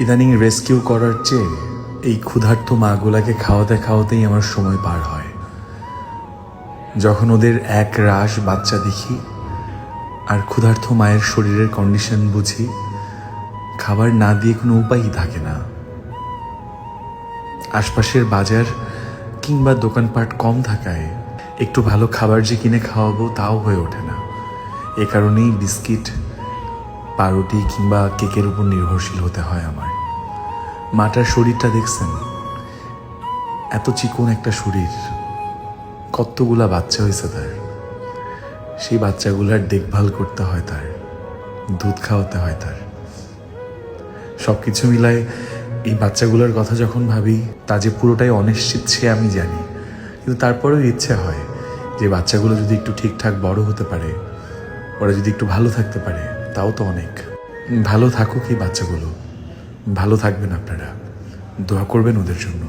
ইদানিং রেস্কিউ করার চেয়ে এই ক্ষুধার্ত মাগুলাকে খাওয়াতে খাওয়াতেই আমার সময় পার হয়। যখন ওদের এক রাশ বাচ্চা দেখি আর ক্ষুধার্ত মায়ের শরীরের কন্ডিশন বুঝি, খাবার না দিয়ে কোনো উপায়ই থাকে না। আশপাশের বাজার কিংবা দোকানপাট কম থাকায় একটু ভালো খাবার যে কিনে খাওয়াবো তাও হয়ে ওঠে না। এ কারণেই বিস্কিট, পাউরুটি কিংবা কেকের উপর নির্ভরশীল হতে হয় আমার। মাটার শরীরটা দেখছেন, এত চিকন একটা শরীর, কতগুলা বাচ্চা হয়েছে তার। সেই বাচ্চাগুলার দেখভাল করতে হয়, তার দুধ খাওয়াতে হয়, তার সব কিছু মিলায় এই বাচ্চাগুলোর কথা যখন ভাবি তা যে পুরোটাই অনিশ্চিত সে আমি জানি, কিন্তু তারপরেও ইচ্ছে হয় যে বাচ্চাগুলো যদি একটু ঠিকঠাক বড় হতে পারে, ওরা যদি একটু ভালো থাকতে পারে, তাও তো অনেক। ভালো থাকুক এই বাচ্চাগুলো, ভালো থাকবেন আপনারা, দোয়া করবেন ওদের জন্য।